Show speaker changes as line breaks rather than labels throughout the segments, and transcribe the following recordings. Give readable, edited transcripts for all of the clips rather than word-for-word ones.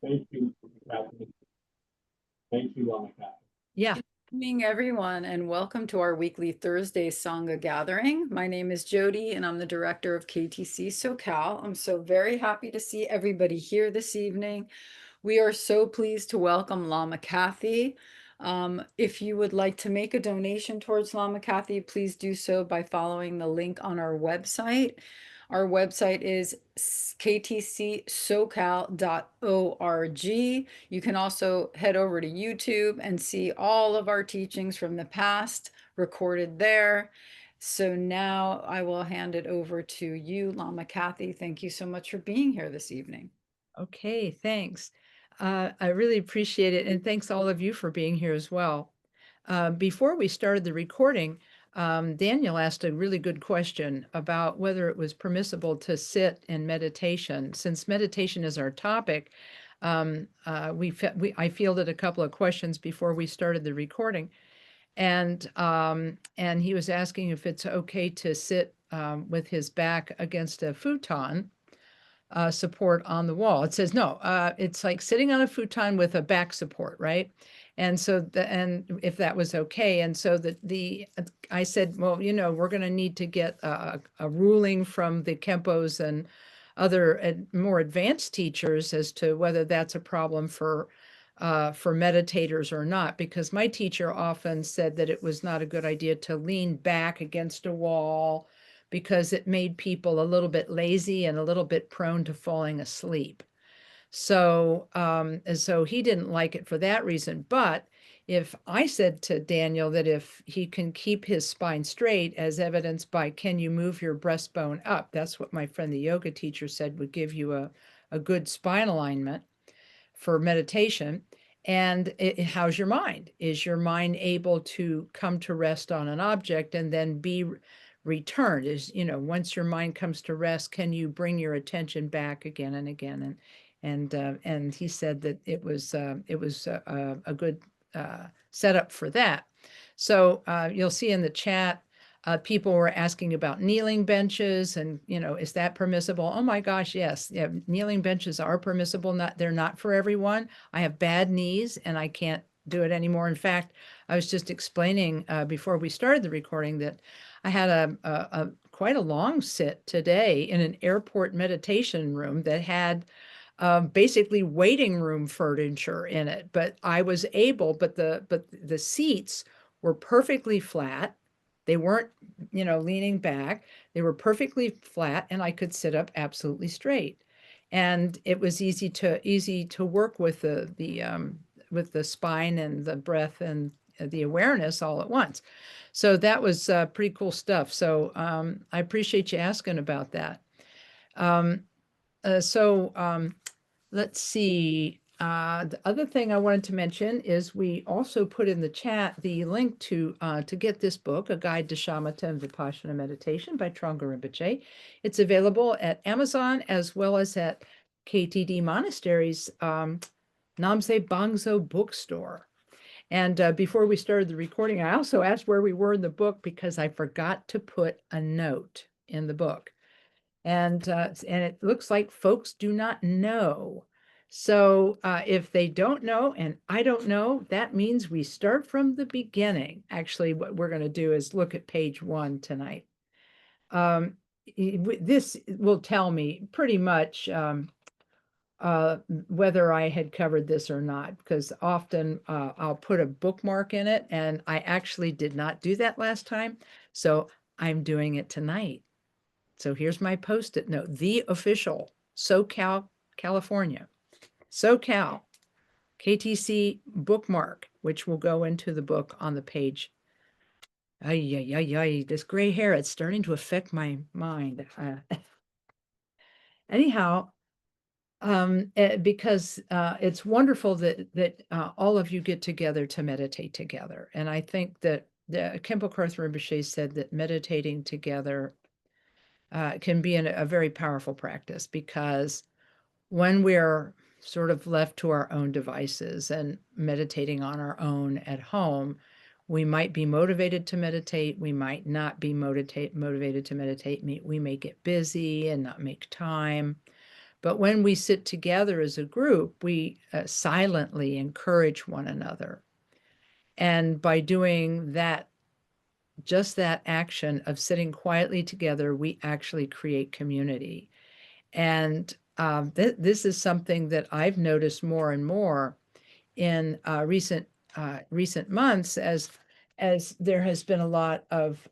Thank you, Kathy. Thank you, Lama Kathy.
Yeah. Good evening, everyone, and welcome to our weekly Thursday Sangha gathering. My name is Jody, and I'm the director of KTC SoCal. I'm so very happy to see everybody here this evening. We are so pleased to welcome Lama Kathy. If you would like to make a donation towards Lama Kathy, please do so by following the link on our website. Our website is ktcsocal.org. You can also head over to YouTube and see all of our teachings from the past recorded there. So now I will hand it over to you, Lama Kathy. Thank you so much for being here this evening.
Okay, thanks. I really appreciate it. And thanks all of you for being here as well. Before we started the recording, Daniel asked a really good question about whether it was permissible to sit in meditation. Since meditation is our topic, I fielded a couple of questions before we started the recording. And he was asking if it's okay to sit with his back against a futon support on the wall. It says, no, it's like sitting on a futon with a back support, right? And so, and if that was okay. And so I said, well, you know, we're going to need to get a ruling from the Kempos and other more advanced teachers as to whether that's a problem for meditators or not, because my teacher often said that it was not a good idea to lean back against a wall because it made people a little bit lazy and a little bit prone to falling asleep. So, so he didn't like it for that reason. But if I said to Daniel that if he can keep his spine straight, as evidenced by can you move your breastbone up? That's what my friend, the yoga teacher, said would give you a good spine alignment for meditation. And how's your mind? Is your mind able to come to rest on an object and then be returned? Is, you know, once your mind comes to rest, can you bring your attention back again and again? And he said that it was a good setup for that. So you'll see in the chat, people were asking about kneeling benches and, you know, is that permissible? Oh my gosh, yes. Yeah, kneeling benches are permissible. They're not for everyone. I have bad knees and I can't do it anymore. In fact, I was just explaining before we started the recording that I had a quite a long sit today in an airport meditation room that had basically waiting room furniture in it, but I was able, but the seats were perfectly flat. They weren't, you know, leaning back. They were perfectly flat and I could sit up absolutely straight. And it was easy to work with the spine and the breath and the awareness all at once. So that was pretty cool stuff. So I appreciate you asking about that. Let's see. The other thing I wanted to mention is we also put in the chat the link to get this book, A Guide to Shamatha and Vipashyana Meditation by Thrangu Rinpoche. It's available at Amazon as well as at KTD Monastery's Namse Bangso bookstore. And before we started the recording, I also asked where we were in the book because I forgot to put a note in the book. And it looks like folks do not know. So if they don't know and I don't know, that means we start from the beginning. Actually, what we're going to do is look at page 1 tonight. This will tell me pretty much whether I had covered this or not, because often I'll put a bookmark in it, and I actually did not do that last time. So I'm doing it tonight. So here's my Post-it note, the official SoCal, California, SoCal, KTC bookmark, which will go into the book on the page. Ay, ay, ay, ay, this gray hair, it's starting to affect my mind. Anyhow, because it's wonderful that all of you get together to meditate together. And I think that Khenpo Karthar Rinpoche said that meditating together can be a very powerful practice, because when we're sort of left to our own devices and meditating on our own at home, we might be motivated to meditate. We might not be motivated to meditate. We may get busy and not make time. But when we sit together as a group, we silently encourage one another. And by doing that, just that action of sitting quietly together, we actually create community. And this is something that I've noticed more and more in recent months, as there has been a lot of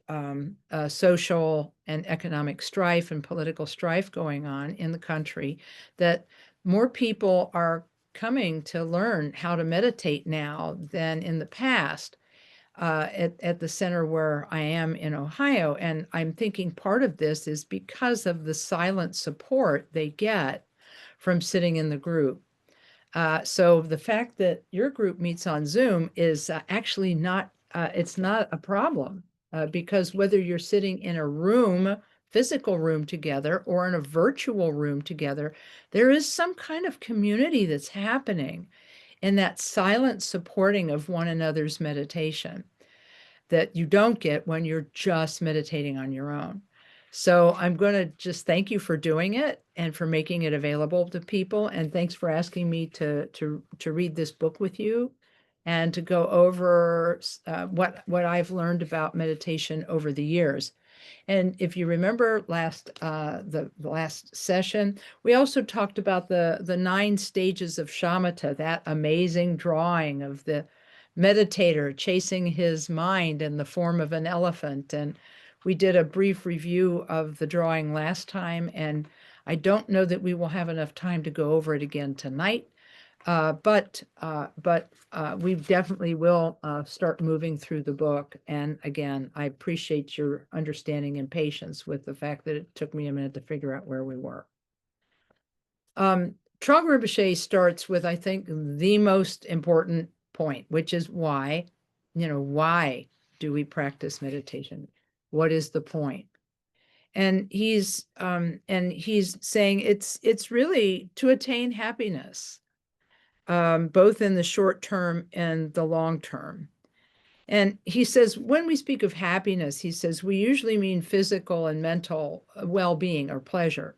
social and economic strife and political strife going on in the country, that more people are coming to learn how to meditate now than in the past. At the center where I am in Ohio. And I'm thinking part of this is because of the silent support they get from sitting in the group. So the fact that your group meets on Zoom is actually not, it's not a problem, because whether you're sitting in a room, physical room together, or in a virtual room together, there is some kind of community that's happening in that silent supporting of one another's meditation that you don't get when you're just meditating on your own. So I'm going to just thank you for doing it and for making it available to people. And thanks for asking me to read this book with you and to go over what I've learned about meditation over the years. And if you remember the last session, we also talked about the 9 stages of shamatha, that amazing drawing of the meditator chasing his mind in the form of an elephant. And we did a brief review of the drawing last time, and I don't know that we will have enough time to go over it again tonight. But we definitely will start moving through the book. And again, I appreciate your understanding and patience with the fact that it took me a minute to figure out where we were. Thrangu Rinpoche starts with, I think, the most important point, which is why do we practice meditation? What is the point? And he's saying it's really to attain happiness. Both in the short term and the long term. And he says, when we speak of happiness, he says, we usually mean physical and mental well-being or pleasure.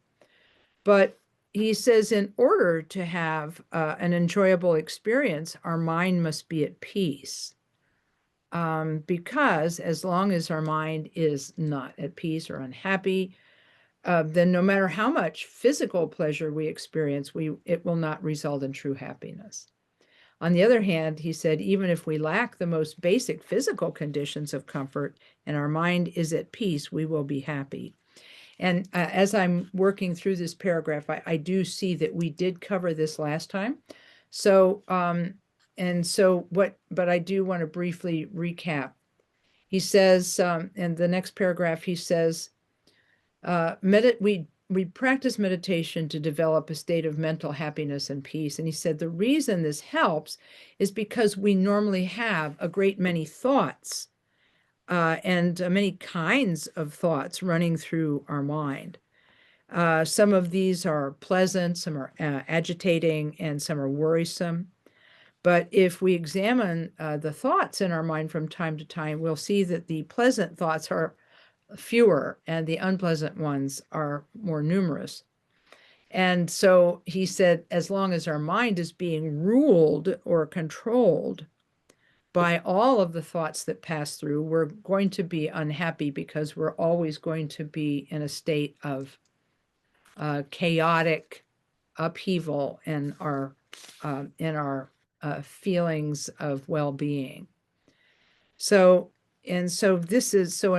But he says, in order to have an enjoyable experience, our mind must be at peace. Because as long as our mind is not at peace or unhappy, then no matter how much physical pleasure we experience, it will not result in true happiness. On the other hand, he said, even if we lack the most basic physical conditions of comfort and our mind is at peace, we will be happy. And as I'm working through this paragraph, I do see that we did cover this last time. So, but I do want to briefly recap. He says, in the next paragraph, he says, we practice meditation to develop a state of mental happiness and peace. And he said, the reason this helps is because we normally have a great many thoughts and many kinds of thoughts running through our mind. Some of these are pleasant, some are agitating, and some are worrisome. But if we examine the thoughts in our mind from time to time, we'll see that the pleasant thoughts are fewer and the unpleasant ones are more numerous. And so he said, as long as our mind is being ruled or controlled by all of the thoughts that pass through, we're going to be unhappy because we're always going to be in a state of chaotic upheaval in our feelings of well-being. So in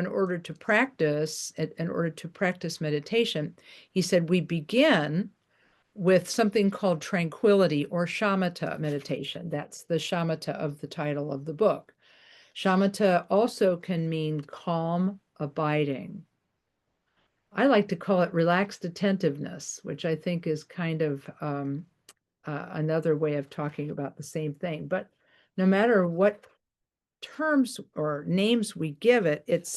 order to practice meditation, he said, we begin with something called tranquility or shamatha meditation. That's the shamatha of the title of the book. Shamatha also can mean calm abiding. I like to call it relaxed attentiveness, which I think is kind of another way of talking about the same thing. But no matter what terms or names we give it, it's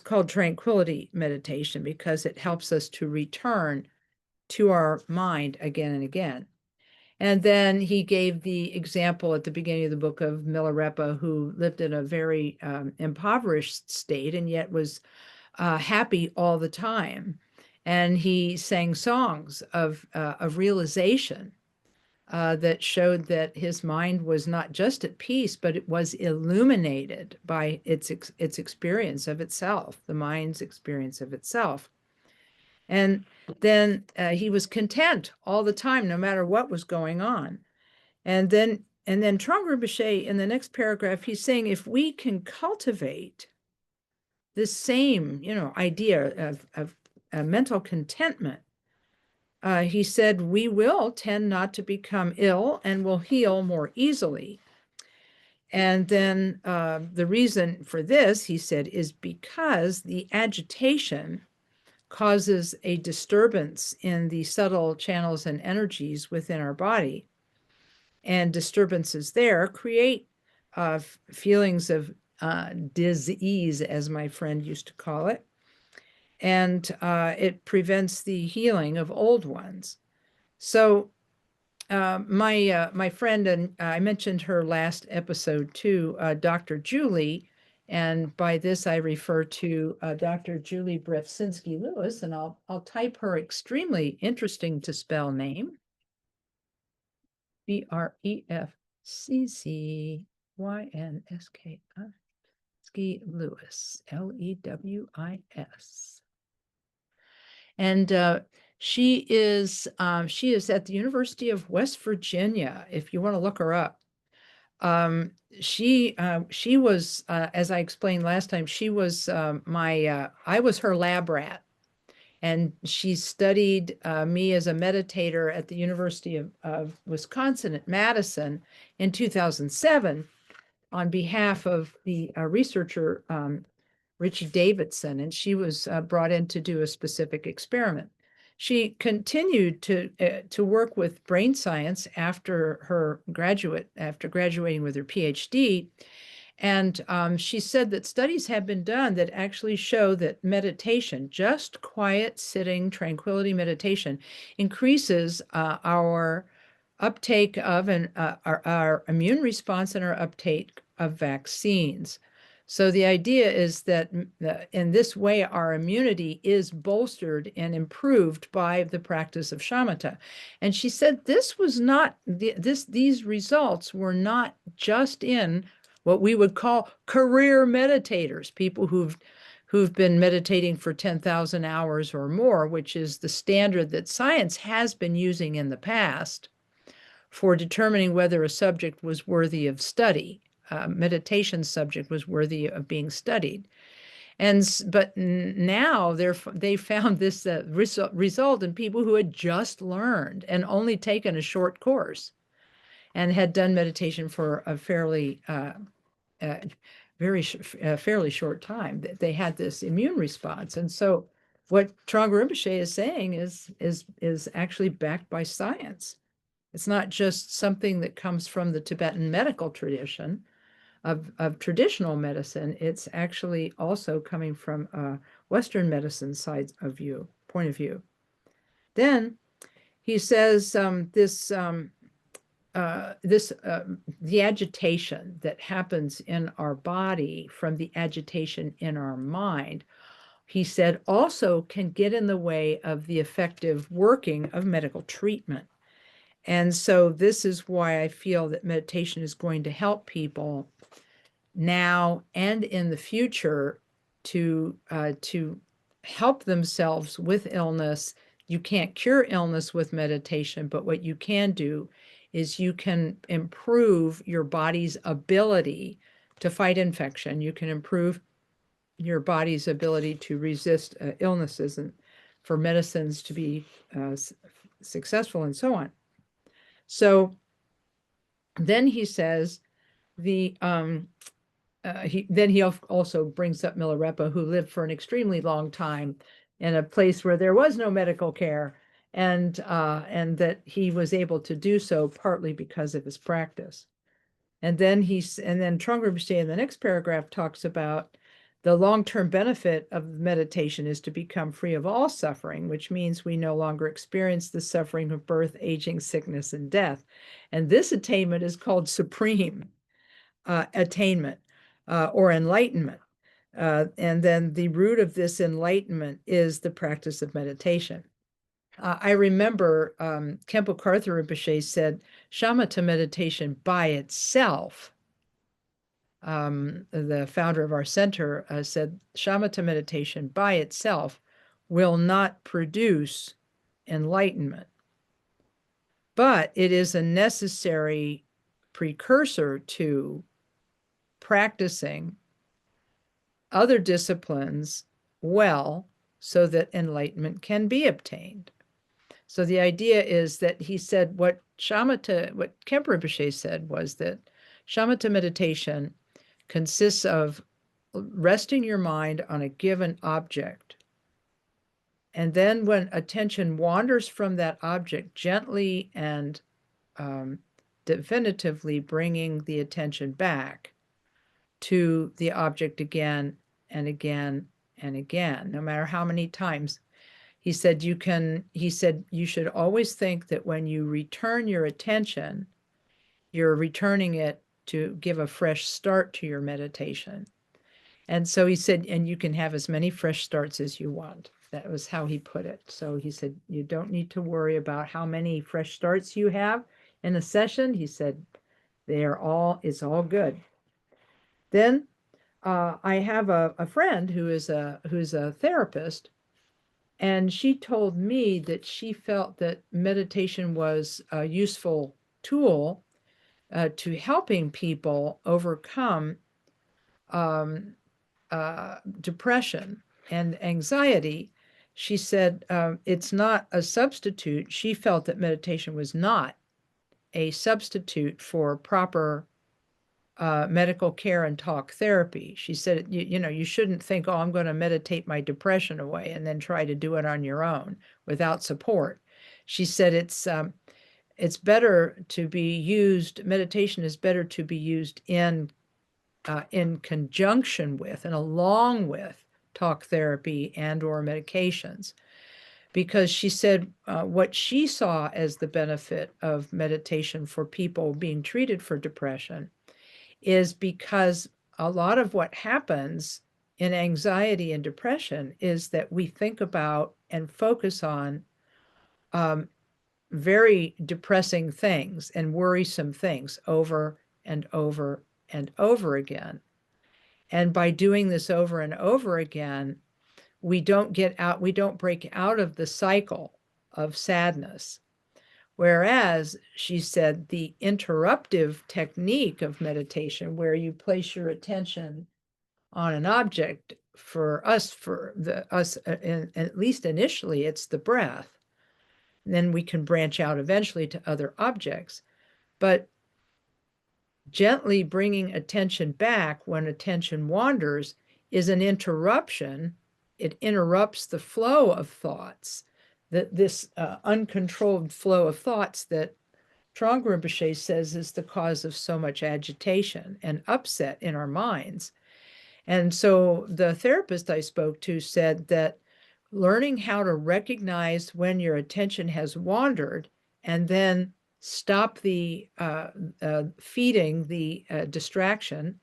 called tranquility meditation because it helps us to return to our mind again and again. And then he gave the example at the beginning of the book of Milarepa, who lived in a very impoverished state and yet was happy all the time. And he sang songs of realization that showed that his mind was not just at peace, but it was illuminated by its experience of itself, the mind's experience of itself. And then he was content all the time, no matter what was going on. And then Thrangu Rinpoche, in the next paragraph, he's saying, if we can cultivate this same, idea of mental contentment, he said, we will tend not to become ill and will heal more easily. And then the reason for this, he said, is because the agitation causes a disturbance in the subtle channels and energies within our body. And disturbances there create feelings of dis-ease, as my friend used to call it. And it prevents the healing of old ones. So my friend, and I mentioned her last episode too, Dr. Julie, and by this I refer to Dr. Julie Brzezinski Lewis, and I'll type her extremely interesting to spell name, Brefcczyski Lewis, Lewis. And she is at the University of West Virginia, if you want to look her up. She was, as I explained last time, she was I was her lab rat, and she studied me as a meditator at the University of Wisconsin at Madison in 2007 on behalf of the researcher Richie Davidson, and she was brought in to do a specific experiment. She continued to work with brain science after graduating with her PhD. And she said that studies have been done that actually show that meditation, just quiet, sitting, tranquility meditation, increases our uptake of our immune response and our uptake of vaccines. So the idea is that in this way, our immunity is bolstered and improved by the practice of shamatha. And she said this was not, these results were not just in what we would call career meditators, people who've been meditating for 10,000 hours or more, which is the standard that science has been using in the past for determining whether a subject was worthy of study. Meditation subject was worthy of being studied. But now they found this result in people who had just learned and only taken a short course and had done meditation for a fairly short time. They had this immune response. And so what Thrangu Rinpoche is saying is actually backed by science. It's not just something that comes from the Tibetan medical tradition of traditional medicine. It's actually also coming from a Western medicine point of view. Then he says the agitation that happens in our body from the agitation in our mind, he said, also can get in the way of the effective working of medical treatment. And so this is why I feel that meditation is going to help people now and in the future to help themselves with illness. You can't cure illness with meditation, but what you can do is you can improve your body's ability to fight infection. You can improve your body's ability to resist illnesses and for medicines to be successful and so on. So then he says he also brings up Milarepa, who lived for an extremely long time in a place where there was no medical care, and that he was able to do so partly because of his practice. And then Thrangu Rinpoche in the next paragraph talks about the long-term benefit of meditation is to become free of all suffering, which means we no longer experience the suffering of birth, aging, sickness, and death. And this attainment is called supreme attainment or enlightenment. And then the root of this enlightenment is the practice of meditation. I remember Khenpo Karthar Rinpoche said, Shamatha meditation by itself, the founder of our center said, Shamatha meditation by itself will not produce enlightenment, but it is a necessary precursor to practicing other disciplines well so that enlightenment can be obtained. So the idea is that he said what Khenpo Rinpoche said was that Shamatha meditation consists of resting your mind on a given object. And then when attention wanders from that object, gently and definitively bringing the attention back to the object again and again and again, no matter how many times. He said you should always think that when you return your attention, you're returning it to give a fresh start to your meditation. And so he said, and you can have as many fresh starts as you want. That was how he put it. So he said, you don't need to worry about how many fresh starts you have in a session. He said, it's all good. Then I have a friend who's a therapist, and she told me that she felt that meditation was a useful tool to helping people overcome depression and anxiety. She said it's not a substitute. She felt that meditation was not a substitute for proper medical care and talk therapy. She said, you shouldn't think, oh, I'm going to meditate my depression away and then try to do it on your own without support. She said it's better to be used, meditation is better to be used in conjunction with and along with talk therapy and or medications. Because she said what she saw as the benefit of meditation for people being treated for depression is because a lot of what happens in anxiety and depression is that we think about and focus on very depressing things and worrisome things over and over and over again. And by doing this over and over again, we don't break out of the cycle of sadness. Whereas, she said, the interruptive technique of meditation, where you place your attention on an object, at least initially, it's the breath. And then we can branch out eventually to other objects. But gently bringing attention back when attention wanders is an interruption. It interrupts the flow of thoughts, this uncontrolled flow of thoughts that Thrangu Rinpoche says is the cause of so much agitation and upset in our minds. And so the therapist I spoke to said that learning how to recognize when your attention has wandered and then stop the feeding the distraction,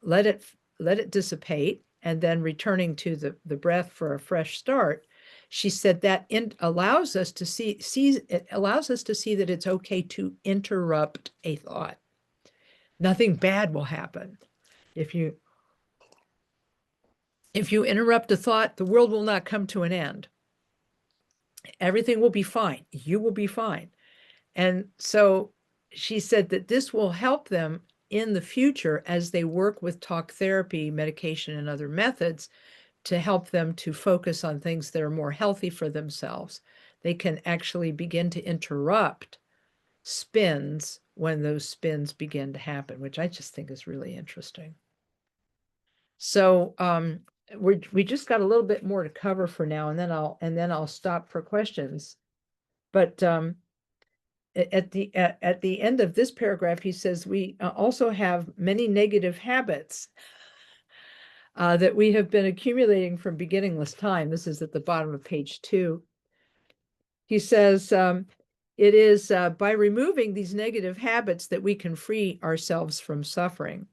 let it dissipate, and then returning to the breath for a fresh start. She said that allows us to see that it's okay to interrupt a thought. Nothing bad will happen. If you interrupt a thought, the world will not come to an end. Everything will be fine. You will be fine. And so she said that this will help them in the future as they work with talk therapy, medication, and other methods to help them to focus on things that are more healthy for themselves. They can actually begin to interrupt spins when those spins begin to happen, which I just think is really interesting. So we just got a little bit more to cover for now, and then I'll stop for questions. But at the end of this paragraph, he says we also have many negative habits that we have been accumulating from beginningless time. This is at the bottom of page 2. He says, it is by removing these negative habits that we can free ourselves from suffering.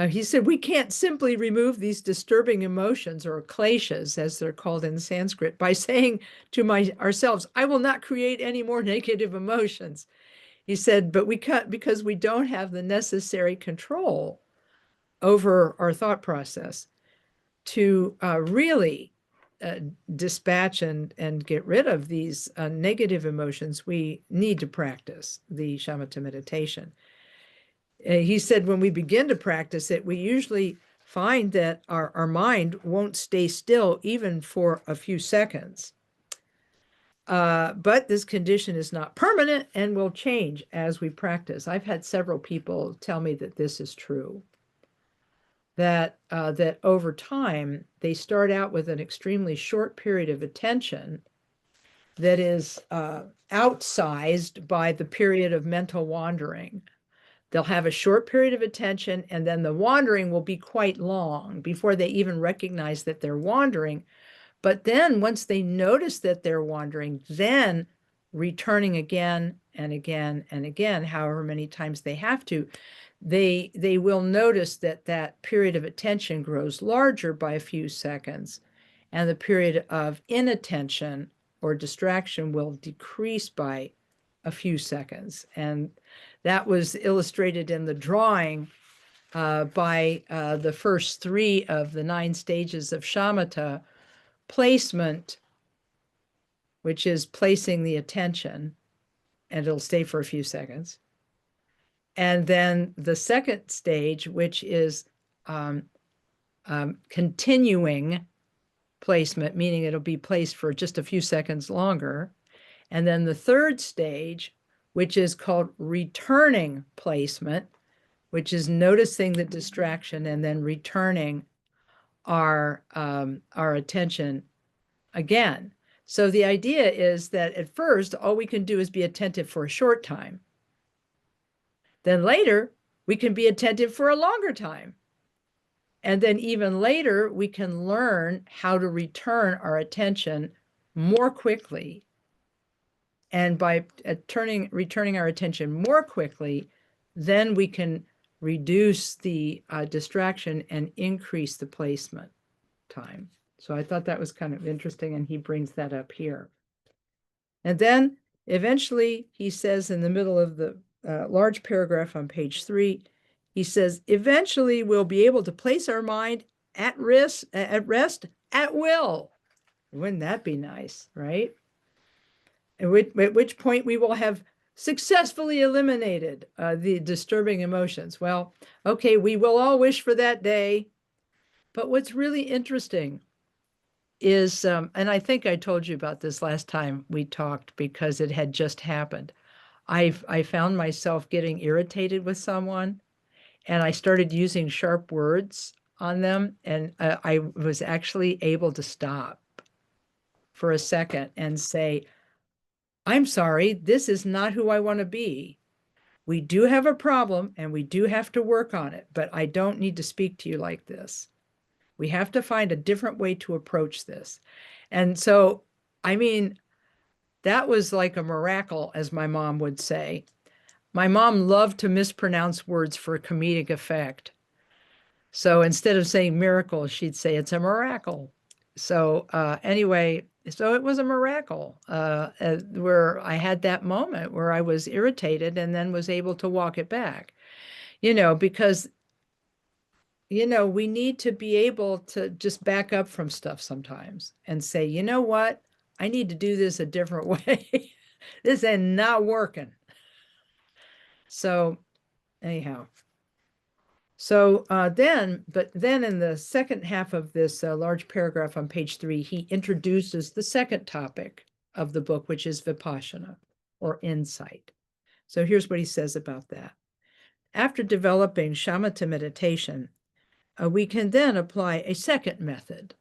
He said, we can't simply remove these disturbing emotions, or kleshas, as they're called in Sanskrit, by saying to ourselves, I will not create any more negative emotions. He said, but we can't, because we don't have the necessary control over our thought process to really dispatch and get rid of these negative emotions. We need to practice the shamatha meditation. He said, when we begin to practice it, we usually find that our mind won't stay still even for a few seconds. But this condition is not permanent and will change as we practice. I've had several people tell me that this is true, that over time, they start out with an extremely short period of attention that is outsized by the period of mental wandering. They'll have a short period of attention, and then the wandering will be quite long before they even recognize that they're wandering. But then once they notice that they're wandering, then returning again and again and again, however many times they have to, they will notice that that period of attention grows larger by a few seconds, and the period of inattention or distraction will decrease by a few seconds. And that was illustrated in the drawing by the first 3 of the 9 stages of shamatha: placement, which is placing the attention, and it'll stay for a few seconds. And then the second stage, which is continuing placement, meaning it'll be placed for just a few seconds longer. And then the third stage, which is called returning placement, which is noticing the distraction and then returning our attention again. So the idea is that at first, all we can do is be attentive for a short time. Then later, we can be attentive for a longer time. And then even later, we can learn how to return our attention more quickly. And by returning our attention more quickly, then we can reduce the distraction and increase the placement time. So I thought that was kind of interesting, and he brings that up here. And then eventually he says in the middle of the large paragraph on page 3, he says, eventually we'll be able to place our mind at rest at will. Wouldn't that be nice, right? At which point we will have successfully eliminated the disturbing emotions. Well, okay, we will all wish for that day. But what's really interesting is, and I think I told you about this last time we talked because it had just happened. I found myself getting irritated with someone, and I started using sharp words on them, and I was actually able to stop for a second and say, I'm sorry, this is not who I want to be. We do have a problem and we do have to work on it, but I don't need to speak to you like this. We have to find a different way to approach this. And so, I mean, that was like a miracle, as my mom would say. My mom loved to mispronounce words for comedic effect. So instead of saying miracle, she'd say it's a miracle. So anyway, so it was a miracle where I had that moment where I was irritated and then was able to walk it back, because, we need to be able to just back up from stuff sometimes and say, you know what? I need to do this a different way. This ain't not working. So anyhow. So then in the second half of this large paragraph on page 3, he introduces the second topic of the book, which is Vipassana, or insight. So here's what he says about that. After developing shamatha meditation, we can then apply a second method,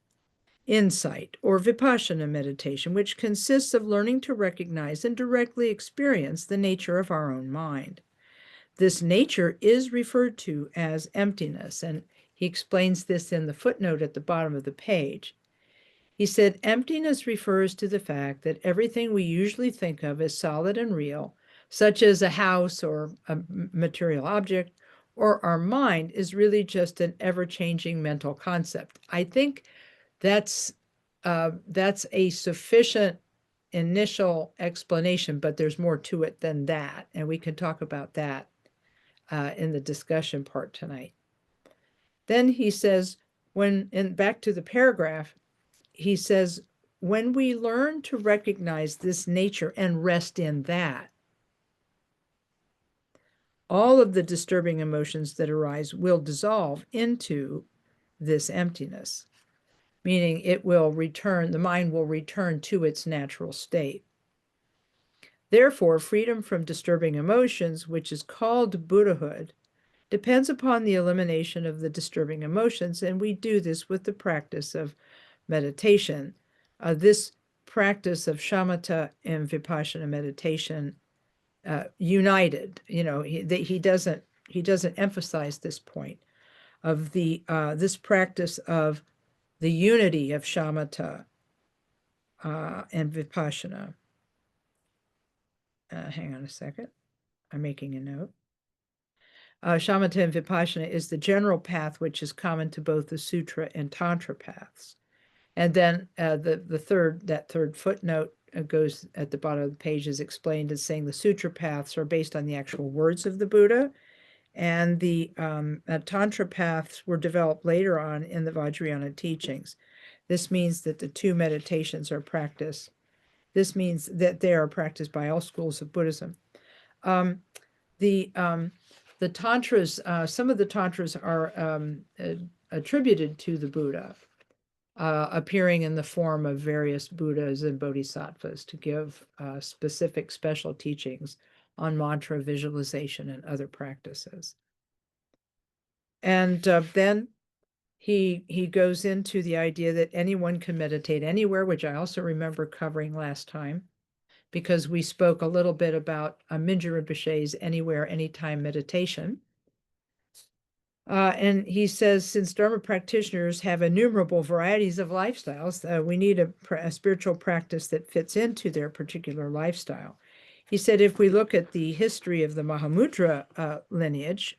insight, or Vipassana meditation, which consists of learning to recognize and directly experience the nature of our own mind. This nature is referred to as emptiness, and he explains this in the footnote at the bottom of the page. He said, emptiness refers to the fact that everything we usually think of as solid and real, such as a house or a material object, or our mind is really just an ever-changing mental concept. I think that's a sufficient initial explanation, but there's more to it than that, and we can talk about that in the discussion part tonight. Then he says, back to the paragraph, he says, when we learn to recognize this nature and rest in that, all of the disturbing emotions that arise will dissolve into this emptiness, meaning the mind will return to its natural state. Therefore, freedom from disturbing emotions, which is called Buddhahood, depends upon the elimination of the disturbing emotions, and we do this with the practice of meditation. This practice of Shamatha and Vipashyana meditation united. He doesn't emphasize this point of this practice of the unity of Shamatha and Vipashyana. Hang on a second. I'm making a note. Shamatha and Vipashyana is the general path which is common to both the Sutra and Tantra paths. And then that third footnote goes at the bottom of the page, is explained as saying the Sutra paths are based on the actual words of the Buddha, and the Tantra paths were developed later on in the Vajrayana teachings. This means that the two meditations are practiced. This means that they are practiced by all schools of Buddhism. The tantras, some of the tantras are attributed to the Buddha, appearing in the form of various Buddhas and Bodhisattvas to give specific special teachings on mantra visualization and other practices. And then he goes into the idea that anyone can meditate anywhere, which I also remember covering last time, because we spoke a little bit about Mingyur Rinpoche's anywhere, anytime meditation. And he says, since Dharma practitioners have innumerable varieties of lifestyles, we need a spiritual practice that fits into their particular lifestyle. He said, if we look at the history of the Mahamudra lineage,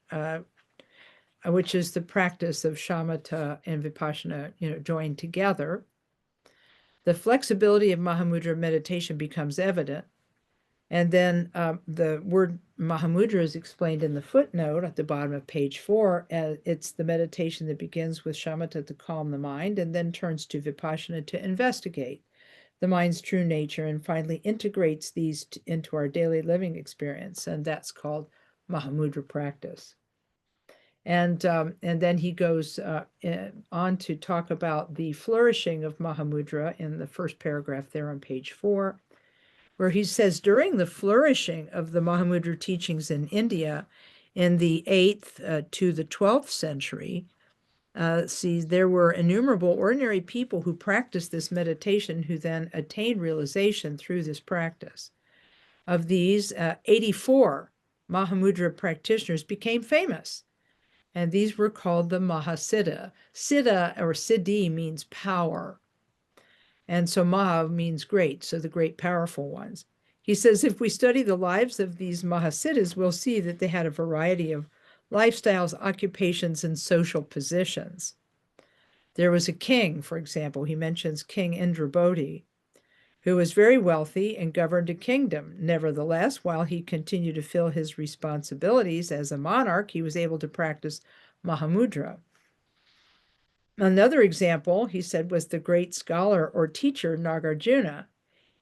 which is the practice of Shamatha and Vipashyana, joined together, the flexibility of Mahamudra meditation becomes evident. And then the word Mahamudra is explained in the footnote at the bottom of page 4. It's the meditation that begins with Shamatha to calm the mind and then turns to Vipashyana to investigate the mind's true nature and finally integrates these into our daily living experience. And that's called Mahamudra practice. And then he goes on to talk about the flourishing of Mahamudra in the first paragraph there on page 4. Where he says, during the flourishing of the Mahamudra teachings in India in the 8th to the 12th century, there were innumerable ordinary people who practiced this meditation who then attained realization through this practice. Of these, 84 Mahamudra practitioners became famous, and these were called the Mahasiddha. Siddha or Siddhi means power. And so Maha means great, so the great powerful ones. He says, if we study the lives of these Mahasiddhas, we'll see that they had a variety of lifestyles, occupations, and social positions. There was a king, for example, he mentions King Indrabodhi, who was very wealthy and governed a kingdom. Nevertheless, while he continued to fill his responsibilities as a monarch, he was able to practice Mahamudra. Another example, he said, was the great scholar or teacher Nagarjuna.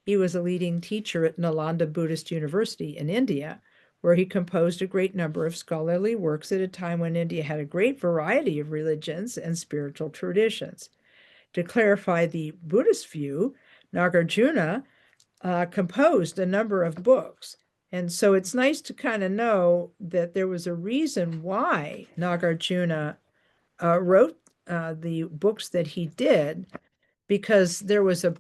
He was a leading teacher at Nalanda Buddhist University in India, where he composed a great number of scholarly works at a time when India had a great variety of religions and spiritual traditions. To clarify the Buddhist view, Nagarjuna composed a number of books. And so it's nice to kind of know that there was a reason why Nagarjuna wrote the books that he did, because there was a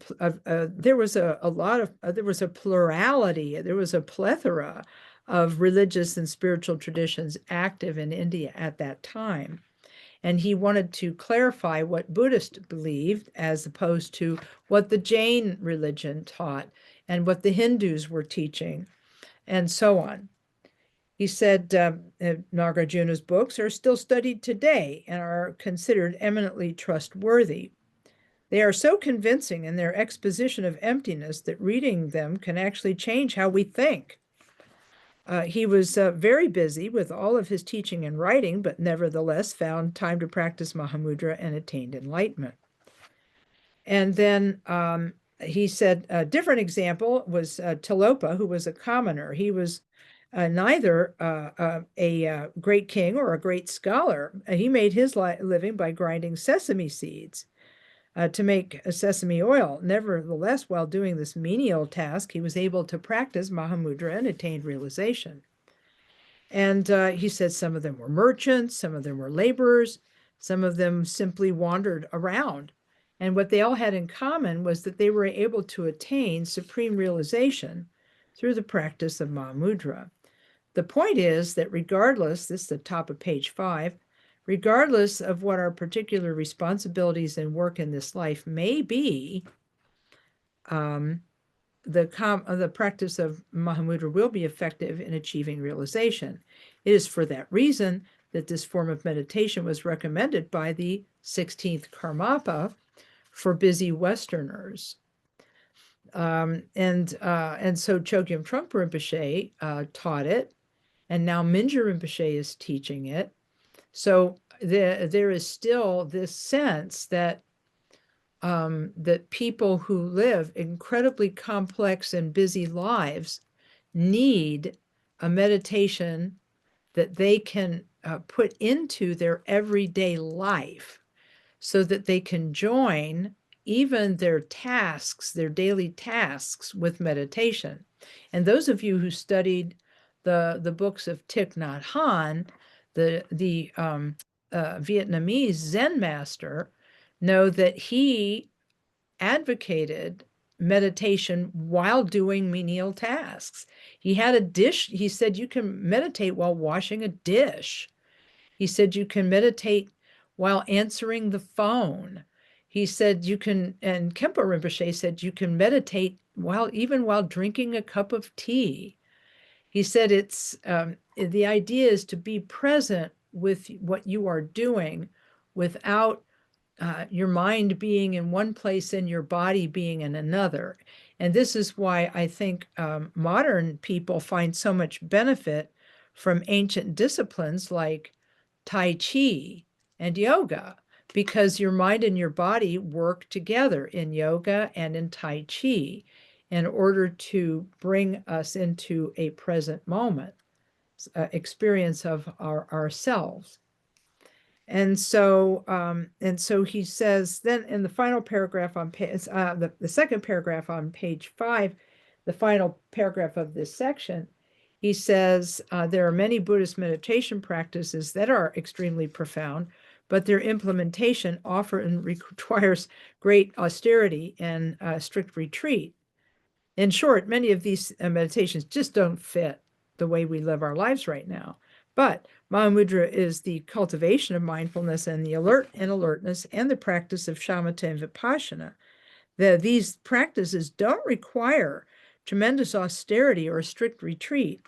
plurality, there was a plethora of religious and spiritual traditions active in India at that time. And he wanted to clarify what Buddhists believed as opposed to what the Jain religion taught and what the Hindus were teaching, and so on. He said, Nagarjuna's books are still studied today and are considered eminently trustworthy. They are so convincing in their exposition of emptiness that reading them can actually change how we think. He was very busy with all of his teaching and writing, but nevertheless found time to practice Mahamudra and attained enlightenment. And then he said a different example was Tilopa, who was a commoner. He was neither a great king or a great scholar. He made his living by grinding sesame seeds to make sesame oil. Nevertheless, while doing this menial task, he was able to practice Mahamudra and attained realization. And he said some of them were merchants, some of them were laborers, some of them simply wandered around. And what they all had in common was that they were able to attain supreme realization through the practice of Mahamudra. The point is that regardless, this is the top of page 5, regardless of what our particular responsibilities and work in this life may be, the practice of Mahamudra will be effective in achieving realization. It is for that reason that this form of meditation was recommended by the 16th Karmapa for busy Westerners. And so Chogyam Trungpa Rinpoche taught it, and now Mingyur Rinpoche is teaching it. So there is still this sense that that people who live incredibly complex and busy lives need a meditation that they can put into their everyday life so that they can join even their tasks, their daily tasks, with meditation. And those of you who studied the books of Thich Nhat Hanh, the Vietnamese Zen master, know that he advocated meditation while doing menial tasks. He had a dish. He said you can meditate while washing a dish. He said you can meditate while answering the phone. He said you can, and Khenpo Rinpoche said you can meditate even while drinking a cup of tea. He said it's the idea is to be present with what you are doing without your mind being in one place and your body being in another. And this is why I think modern people find so much benefit from ancient disciplines like Tai Chi and yoga, because your mind and your body work together in yoga and in Tai Chi in order to bring us into a present moment experience of ourselves. And so he says then in the final paragraph on page, the second paragraph on page 5, the final paragraph of this section, he says there are many Buddhist meditation practices that are extremely profound, but their implementation often requires great austerity and strict retreat. In short, many of these meditations just don't fit the way we live our lives right now. But Mahamudra is the cultivation of mindfulness and the alertness and the practice of Shamatha and Vipashyana. These practices don't require tremendous austerity or strict retreat.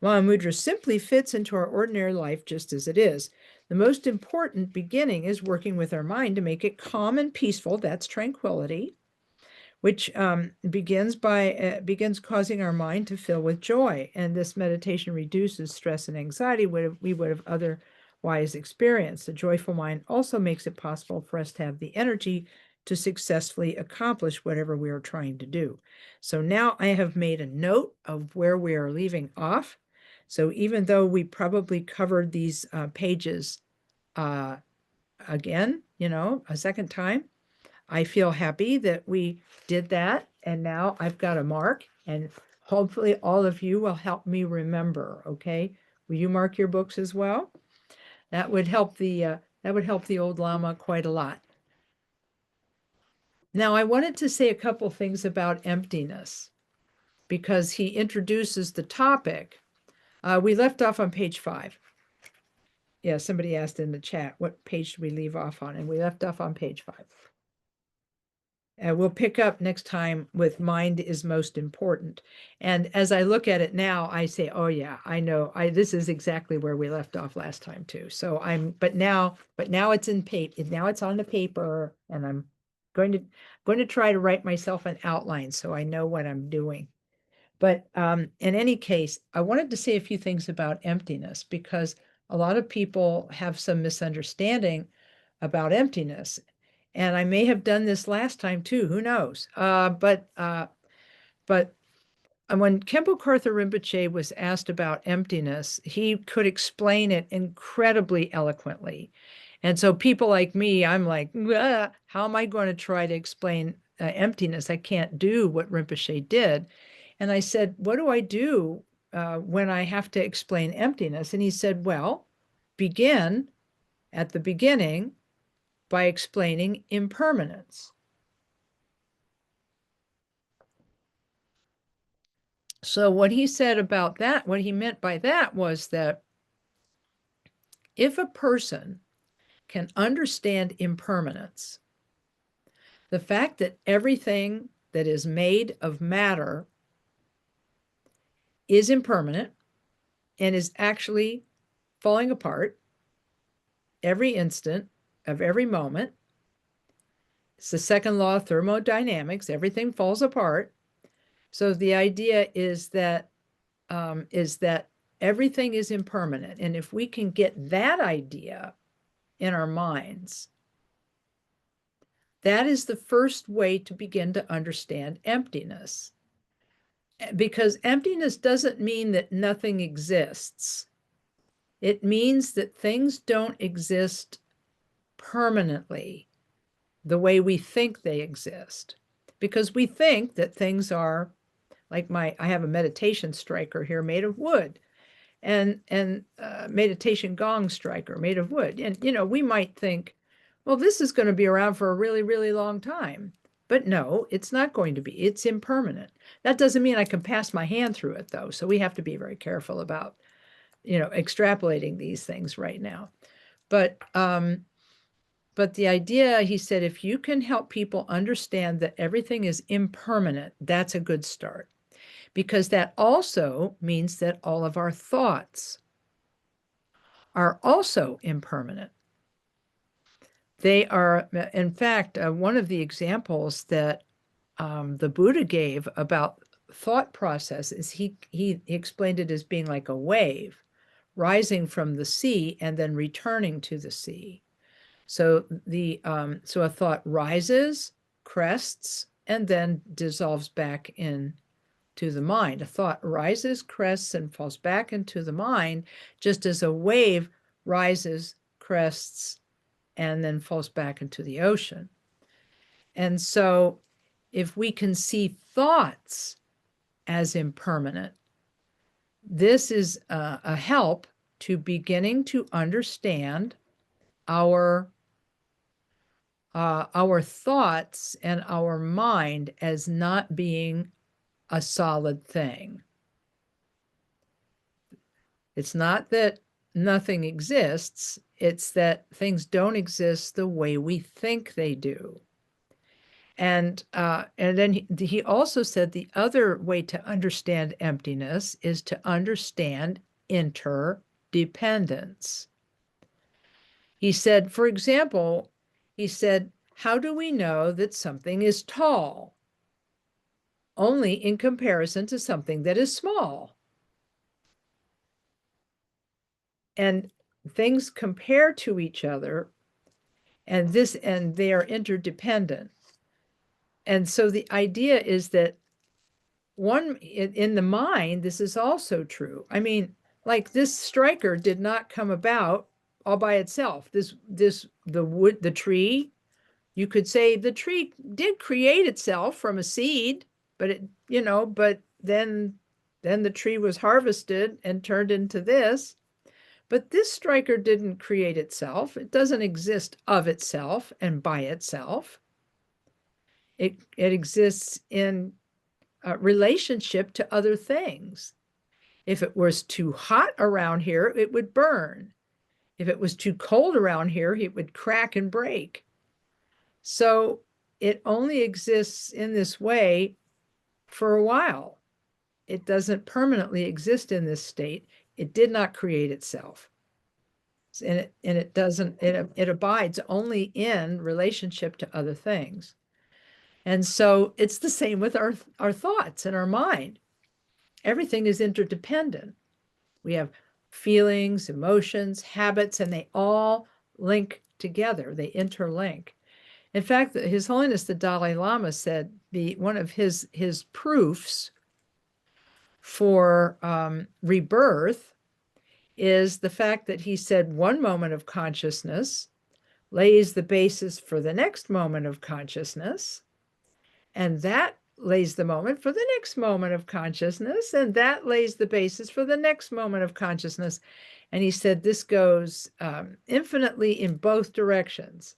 Mahamudra simply fits into our ordinary life just as it is. The most important beginning is working with our mind to make it calm and peaceful. That's tranquility, which begins causing our mind to fill with joy. And this meditation reduces stress and anxiety we would have otherwise experienced. A joyful mind also makes it possible for us to have the energy to successfully accomplish whatever we are trying to do. So now I have made a note of where we are leaving off. So even though we probably covered these pages again, a second time, I feel happy that we did that. And now I've got a mark, and hopefully all of you will help me remember. Okay. Will you mark your books as well? That would help the old Lama quite a lot. Now I wanted to say a couple things about emptiness because he introduces the topic. We left off on page 5. Yeah, somebody asked in the chat, what page should we leave off on? And we left off on page 5. We'll pick up next time with mind is most important. And as I look at it now, I say, oh yeah, I know. This is exactly where we left off last time too. So but now it's in paper. Now it's on the paper, and I'm going to try to write myself an outline so I know what I'm doing. But in any case, I wanted to say a few things about emptiness, because a lot of people have some misunderstanding about emptiness. And I may have done this last time too, who knows? But when Khenpo Karthar Rinpoche was asked about emptiness, he could explain it incredibly eloquently. And so people like me, I'm like, how am I going to try to explain emptiness? I can't do what Rinpoche did. And I said, what do I do when I have to explain emptiness? And he said, well, begin at the beginning by explaining impermanence. So what he said about that, what he meant by that was that if a person can understand impermanence, the fact that everything that is made of matter is impermanent and is actually falling apart every instant of every moment. It's the second law of thermodynamics. Everything falls apart. So the idea is that everything is impermanent. And if we can get that idea in our minds, that is the first way to begin to understand emptiness. Because emptiness doesn't mean that nothing exists. It means that things don't exist permanently the way we think they exist. Because we think that things are like I have a meditation striker here made of wood, and meditation gong striker made of wood. And, we might think, well, this is going to be around for a really, really long time. But no, it's not going to be. It's impermanent. That doesn't mean I can pass my hand through it, though. So we have to be very careful about, extrapolating these things right now. But the idea, he said, if you can help people understand that everything is impermanent, that's a good start. Because that also means that all of our thoughts are also impermanent. They are, in fact, one of the examples that the Buddha gave about thought process is he explained it as being like a wave rising from the sea and then returning to the sea. So so a thought rises, crests, and then dissolves back in to the mind. A thought rises, crests, and falls back into the mind, just as a wave rises, crests, and then falls back into the ocean. And so if we can see thoughts as impermanent, this is a help to beginning to understand our thoughts and our mind as not being a solid thing. It's not that nothing exists, it's that things don't exist the way we think they do. And then he also said the other way to understand emptiness is to understand interdependence. He said, for example, how do we know that something is tall? Only in comparison to something that is small. And things compare to each other, and they are interdependent. And so the idea is that in the mind, this is also true. I mean, like this striker did not come about all by itself. The tree, you could say the tree did create itself from a seed, but then the tree was harvested and turned into this. But this striker didn't create itself. It doesn't exist of itself and by itself. It exists in relationship to other things. If it was too hot around here, it would burn. If it was too cold around here, it would crack and break. So it only exists in this way for a while. It doesn't permanently exist in this state. It did not create itself. And it abides only in relationship to other things. And so it's the same with our thoughts and our mind. Everything is interdependent. We have feelings, emotions, habits, and they all link together. They interlink. In fact, His Holiness the Dalai Lama said one of his proofs for rebirth is the fact that he said one moment of consciousness lays the basis for the next moment of consciousness, and that lays the moment for the next moment of consciousness, and that lays the basis for the next moment of consciousness. And he said this goes infinitely in both directions,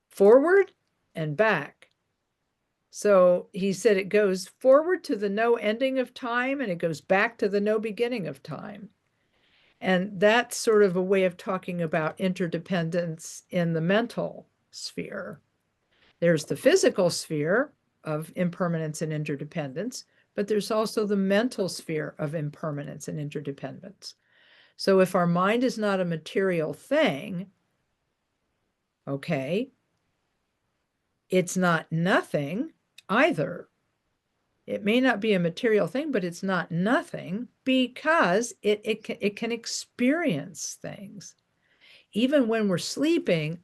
forward and back. So he said it goes forward to the no ending of time, and it goes back to the no beginning of time. And that's sort of a way of talking about interdependence in the mental sphere. There's the physical sphere of impermanence and interdependence, but there's also the mental sphere of impermanence and interdependence. So if our mind is not a material thing, okay, it's not nothing either. It may not be a material thing, but it's not nothing because it can experience things. Even when we're sleeping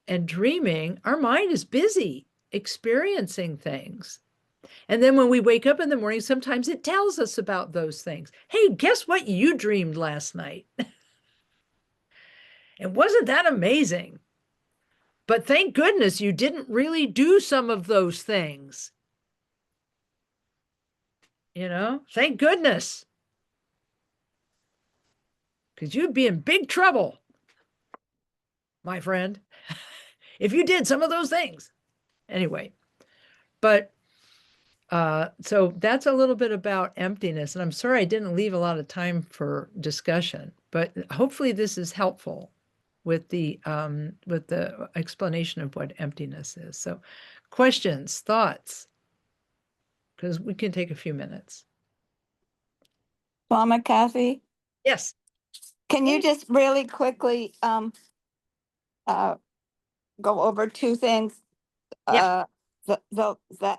and dreaming, our mind is busy experiencing things. And then when we wake up in the morning, sometimes it tells us about those things. Hey, guess what you dreamed last night? And wasn't that amazing? But thank goodness you didn't really do some of those things. Thank goodness. Because you'd be in big trouble, my friend, if you did some of those things. Anyway, but so that's a little bit about emptiness. And I'm sorry I didn't leave a lot of time for discussion, but hopefully this is helpful with the explanation of what emptiness is. So questions, thoughts, because we can take a few minutes.
Lama Kathy,
Yes.
can you just really quickly go over two things?
Yeah.
That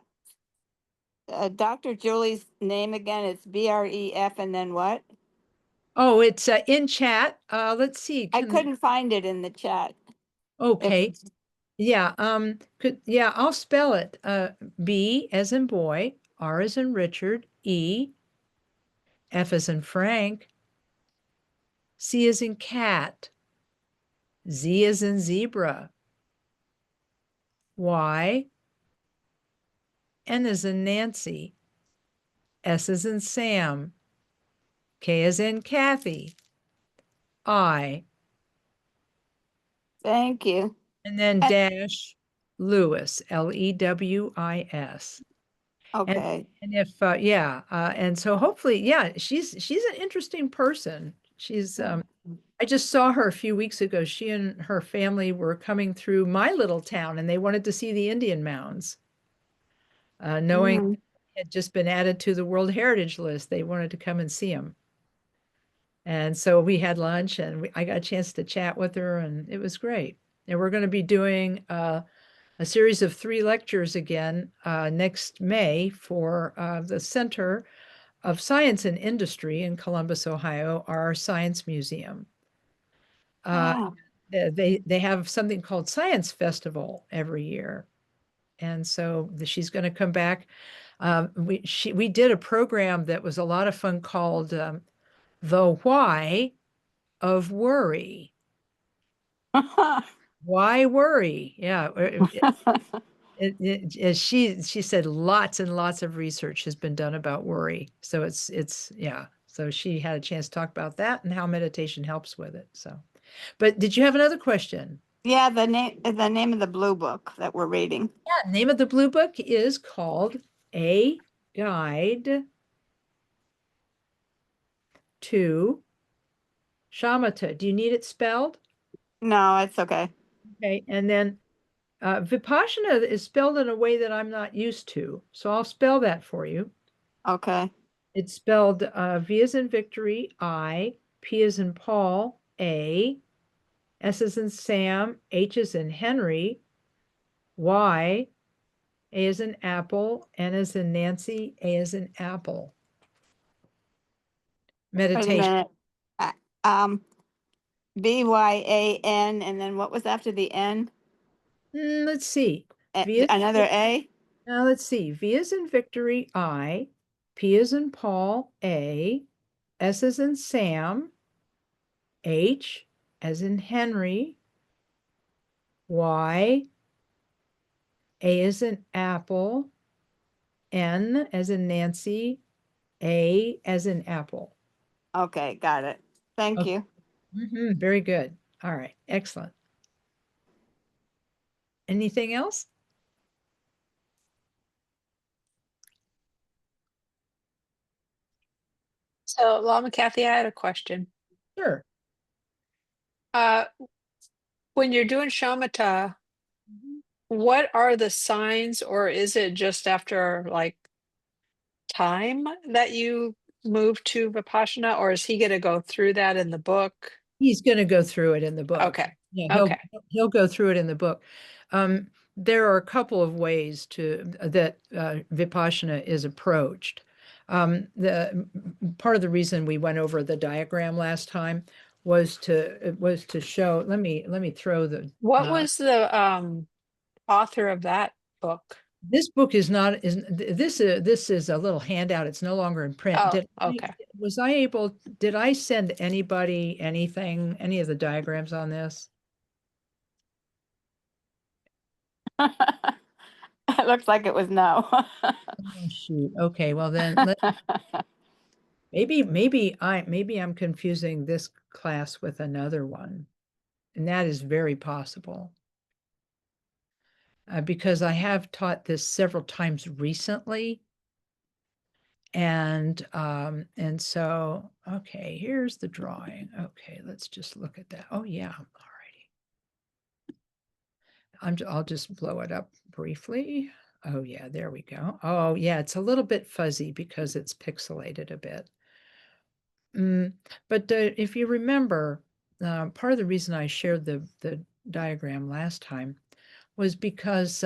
Dr. Julie's name again, it's BREF and then what?
Oh, it's in chat. Let's see.
I couldn't find it in the chat.
Okay. Yeah. I'll spell it. B as in boy, R as in Richard, E, F as in Frank, C as in cat, Z as in zebra, Y, N as in Nancy, S as in Sam, K as in Kathy, I,
Thank you.
and then dash Lewis, Lewis.
Okay.
And if and so hopefully, she's an interesting person. She's I just saw her a few weeks ago. She and her family were coming through my little town, and they wanted to see the Indian mounds. Knowing it had just been added to the World Heritage List, they wanted to come and see them. And so we had lunch, and I got a chance to chat with her, and it was great. And we're going to be doing a series of 3 lectures again next May for the Center of Science and Industry in Columbus, Ohio, our science museum. They have something called Science Festival every year. And so she's going to come back. We did a program that was a lot of fun called The Why of Worry. Why worry? Yeah. She said lots and lots of research has been done about worry. So it's so she had a chance to talk about that and how meditation helps with it. So, but did you have another question?
Yeah, the name of the blue book that we're reading.
Yeah, name of the blue book is called A Guide to Shamatha. Do you need it spelled?
No, it's okay.
Okay, and then Vipassana is spelled in a way that I'm not used to, so I'll spell that for you.
Okay.
It's spelled V as in Victory, I, P as in Paul, A, S as in Sam, H as in Henry, Y, A as in Apple, N as in Nancy, A as in Apple.
Wait a
Meditation.
minute. BYAN, and then what was after the N?
Let's see. V as
Another A?
Now let's see. V as in Victory, I, P as in Paul, A, S as in Sam, H as in Henry, Y, A as in Apple, N as in Nancy, A as in Apple.
Okay, got it. Thank
Okay.
you.
Very good. All right. Excellent. Anything else?
So, Lama Kathy, I had a question.
Sure.
When you're doing shamatha, what are the signs, or is it just after like time that you move to Vipassana, or is he going to go through that in the book?
He's going to go through it in the book.
Okay.
Yeah,
Okay.
he'll go through it in the book. There are a couple of ways that Vipassana is approached. The part of the reason we went over the diagram last time was to show. Let me throw the.
What was the author of that book?
This book is not this is a little handout. It's no longer in print.
Oh, okay.
Did I send anybody anything, any of the diagrams on this?
It looks like it was no.
Oh, shoot. Okay, well then maybe I'm confusing this class with another one. And that is very possible. Because I have taught this several times recently. And so, okay, here's the drawing. Okay, let's just look at that. Oh yeah, all righty. I'll just blow it up briefly. Oh yeah, there we go. Oh yeah, it's a little bit fuzzy because it's pixelated a bit. But if you remember, part of the reason I shared the diagram last time was because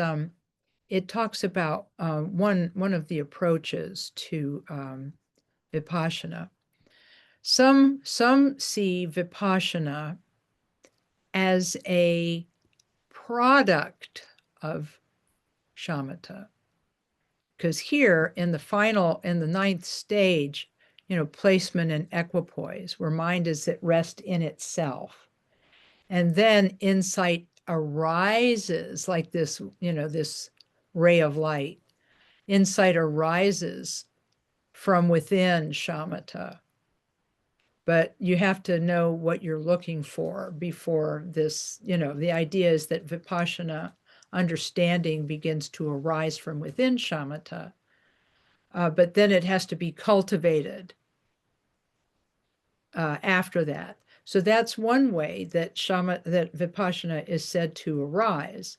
it talks about one of the approaches to Vipassana. Some see Vipassana as a product of shamatha. Because here in the ninth stage, placement and equipoise, where mind is at rest in itself. And then insight arises like this, this ray of light. Insight arises from within shamatha. But you have to know what you're looking for before this, the idea is that Vipassana understanding begins to arise from within shamatha. But then it has to be cultivated after that. So that's one way that that Vipassana is said to arise.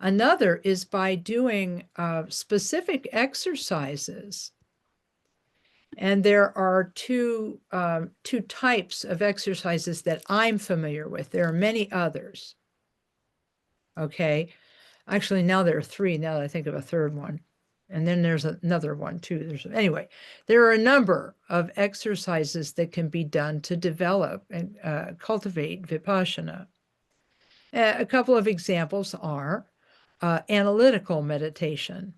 Another is by doing specific exercises. And there are two types of exercises that I'm familiar with. There are many others. Okay. Actually, now there are three, now that I think of a third one. And then there's another one too. Anyway, there are a number of exercises that can be done to develop and cultivate Vipassana. A couple of examples are analytical meditation.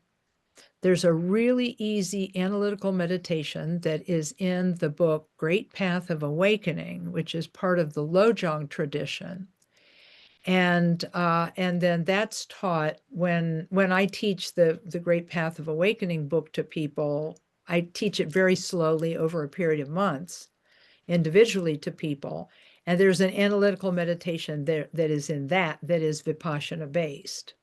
There's a really easy analytical meditation that is in the book Great Path of Awakening, which is part of the Lojong tradition. And then that's taught when I teach the Great Path of Awakening book to people. I teach it very slowly over a period of months, individually to people. And there's an analytical meditation there that is in that is Vipassana based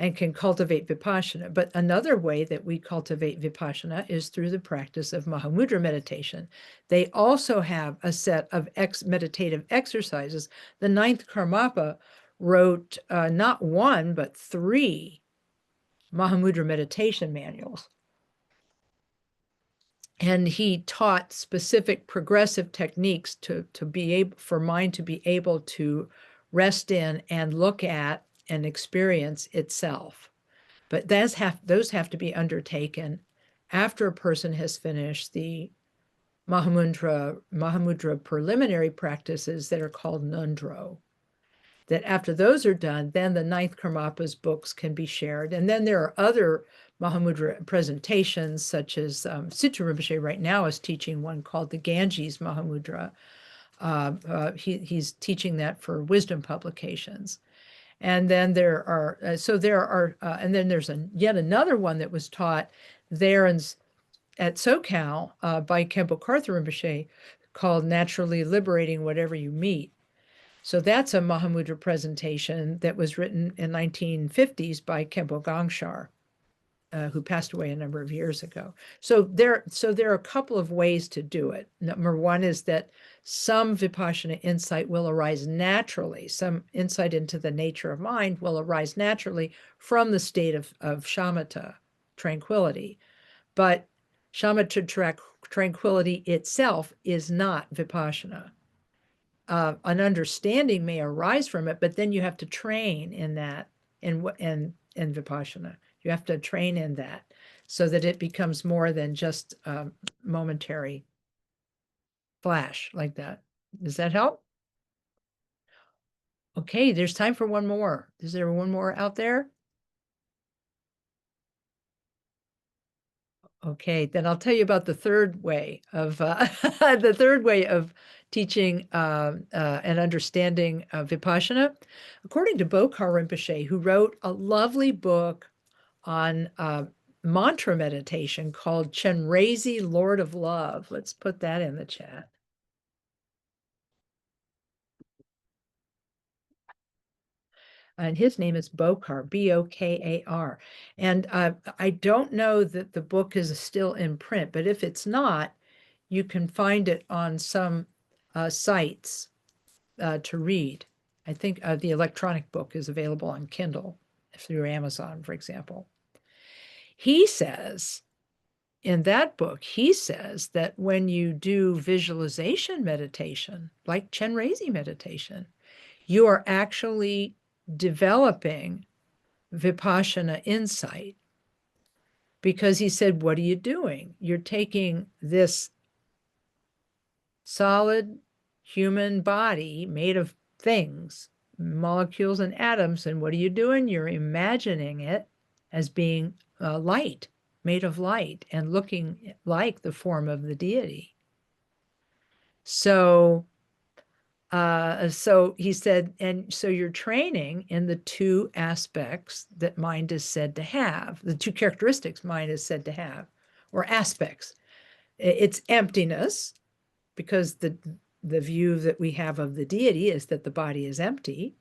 and can cultivate Vipassana. But another way that we cultivate Vipassana is through the practice of Mahamudra meditation. They also have a set of meditative exercises. The ninth Karmapa wrote not one, but 3 Mahamudra meditation manuals. And he taught specific progressive techniques to be able, for mind to be able to rest in and look at and experience itself. But those have to be undertaken after a person has finished the Mahamudra preliminary practices that are called Nundro. That after those are done, then the 9th Karmapa's books can be shared. And then there are other Mahamudra presentations, such as Thrangu Rinpoche right now is teaching one called the Ganges Mahamudra. He's teaching that for wisdom publications. And then there are, and then there's yet another one that was taught there at SoCal by Khenpo Karthar Rinpoche called Naturally Liberating Whatever You Meet. So that's a Mahamudra presentation that was written in 1950s by Khenpo Gangshar, who passed away a number of years ago. So there are a couple of ways to do it. Number one is that some Vipassana insight will arise naturally. Some insight into the nature of mind will arise naturally from the state of shamatha, tranquility. But shamatha tranquility itself is not Vipassana. An understanding may arise from it, but then you have to train in that, in Vipassana. You have to train in that so that it becomes more than just a momentary flash like that. Does that help? Okay, there's time for one more. Is there one more out there? Okay, then I'll tell you about the third way of teaching and understanding Vipassana. According to Bokhar Rinpoche, who wrote a lovely book on mantra meditation called Chenrezig, Lord of Love. Let's put that in the chat. And his name is Bokhar, B-O-K-A-R. And I don't know that the book is still in print, but if it's not, you can find it on some sites to read. I think the electronic book is available on Kindle through Amazon, for example. He says, in that book, he says that when you do visualization meditation, like Chenrezig meditation, you are actually developing Vipassana insight. Because he said, what are you doing? You're taking this solid human body made of things, molecules and atoms, and what are you doing? You're imagining it as being light, made of light, and looking like the form of the deity. So he said, and so you're training in the 2 aspects that mind is said to have, the 2 characteristics mind is said to have, or aspects. It's emptiness, because the view that we have of the deity is that the body is empty,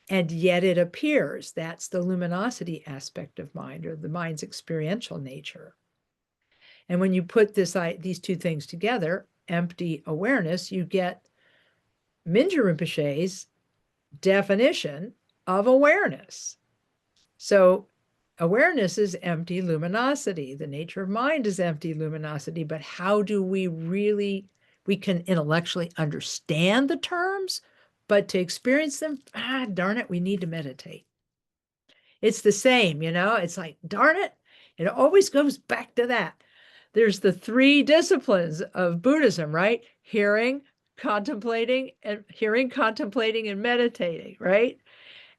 and yet it appears. That's the luminosity aspect of mind, or the mind's experiential nature. And when you put these 2 things together, empty awareness, you get Mingyur Rinpoche's definition of awareness. So awareness is empty luminosity. The nature of mind is empty luminosity. But how do we can intellectually understand the terms, but to experience them, darn it, we need to meditate. It's the same, it's like, darn it, it always goes back to that. There's the 3 disciplines of Buddhism, right? Hearing, contemplating, and meditating, right?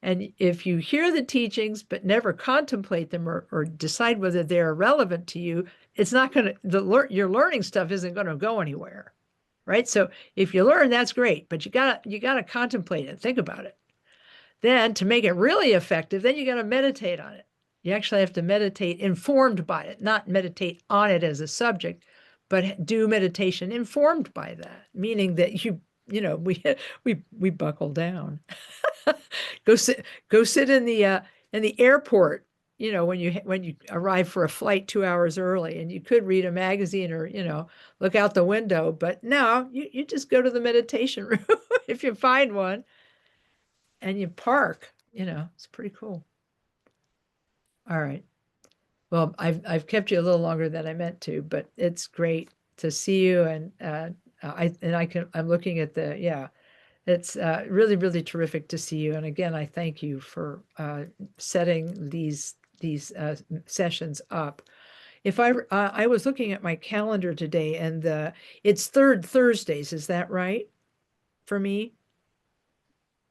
And if you hear the teachings but never contemplate them or decide whether they're relevant to you, it's not going to, your learning stuff isn't going to go anywhere, right? So if you learn, that's great, but you gotta contemplate it, think about it. Then to make it really effective, then you got to meditate on it. You actually have to meditate informed by it, not meditate on it as a subject, but do meditation informed by that, meaning that we buckle down. Go sit in the airport, when you arrive for a flight 2 hours early, and you could read a magazine or look out the window, but no, you just go to the meditation room if you find one, and you park, it's pretty cool. All right. Well, I've kept you a little longer than I meant to, but it's great to see you. And I'm looking at it's really, really terrific to see you. And again, I thank you for setting these sessions up. If I was looking at my calendar today, and it's third Thursdays, is that right? For me?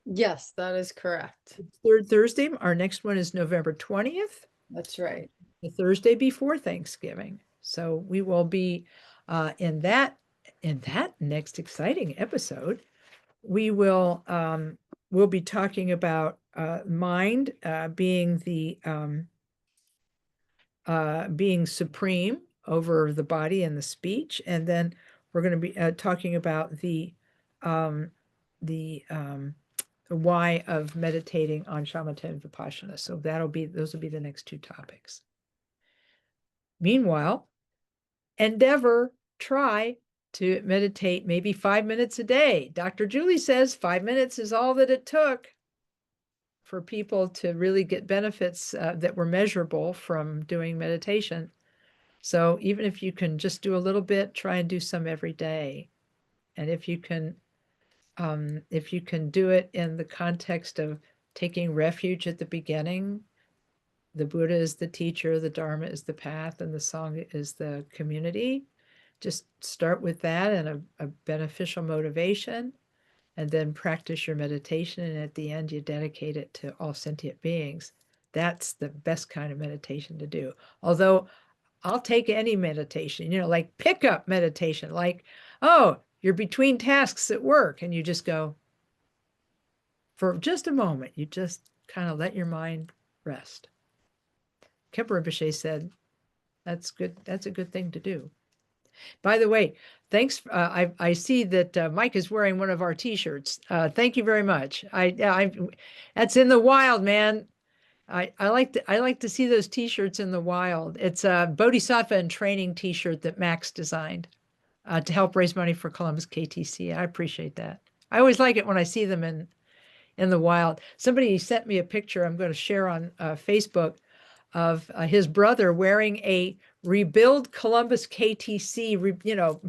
Yes, that is correct.
It's third Thursday. Our next one is November 20th.
That's right.
The Thursday before Thanksgiving. So we will be in that next exciting episode. We'll be talking about mind being being supreme over the body and the speech, and then we're going to be talking about the why of meditating on Shamatha and Vipashyana. So those will be the next two topics. Meanwhile, try to meditate maybe 5 minutes a day. Dr. Julie says 5 minutes is all that it took for people to really get benefits that were measurable from doing meditation. So even if you can just do a little bit, try and do some every day. And if you can do it in the context of taking refuge at the beginning, the Buddha is the teacher, the Dharma is the path, and the Sangha is the community. Just start with that and a beneficial motivation, and then practice your meditation. And at the end, you dedicate it to all sentient beings. That's the best kind of meditation to do. Although I'll take any meditation, like pickup meditation, like, oh, you're between tasks at work and you just go for just a moment, you just kind of let your mind rest. Khenpo Rinpoche said, that's good. That's a good thing to do. By the way, thanks. I see that Mike is wearing one of our T-shirts. Thank you very much. That's in the wild, man. I like to see those T-shirts in the wild. It's a Bodhisattva and Training T-shirt that Max designed to help raise money for Columbus KTC. I appreciate that. I always like it when I see them in the wild. Somebody sent me a picture I'm going to share on Facebook of his brother wearing a Rebuild Columbus KTC,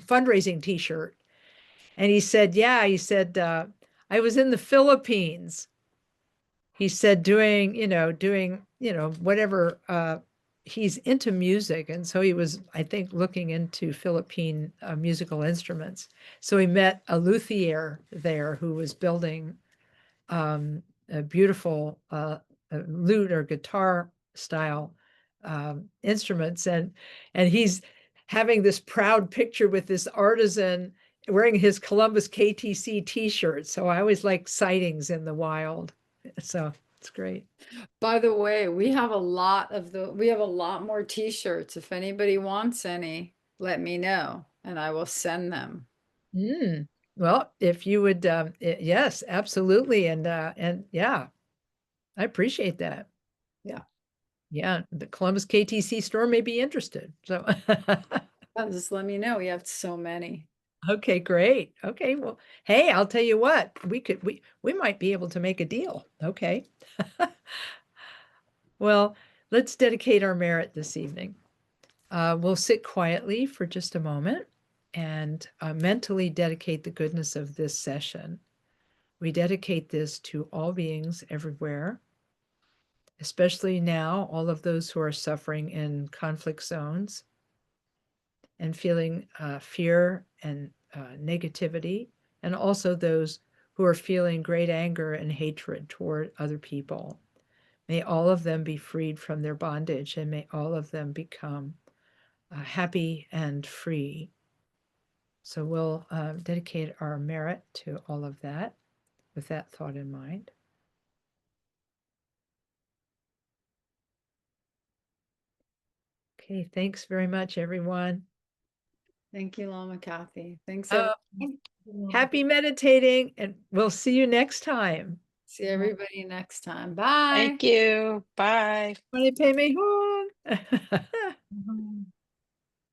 fundraising T-shirt. And he said, I was in the Philippines. He said, doing whatever, he's into music. And so he was, I think, looking into Philippine musical instruments. So he met a luthier there who was building a beautiful lute or guitar style instruments, and he's having this proud picture with this artisan wearing his Columbus KTC T-shirt. So I always like sightings in the wild. So it's great.
By the way, we have a lot more T-shirts. If anybody wants any, let me know and I will send them.
Well, if you would, yes, absolutely. And yeah, I appreciate that. Yeah, the Columbus KTC store may be interested. So
just let me know. We have so many.
Okay, great. Okay, well, hey, I'll tell you what, we might be able to make a deal. Okay. Well, let's dedicate our merit this evening. We'll sit quietly for just a moment and mentally dedicate the goodness of this session. We dedicate this to all beings everywhere, especially now, all of those who are suffering in conflict zones and feeling fear and negativity, and also those who are feeling great anger and hatred toward other people. May all of them be freed from their bondage, and may all of them become happy and free. So we'll dedicate our merit to all of that with that thought in mind. Okay, thanks very much, everyone.
Thank you, Lama Kathy. Thanks.
Happy meditating, and we'll see you next time.
See everybody next time. Bye.
Thank you. Bye.
Pay me home.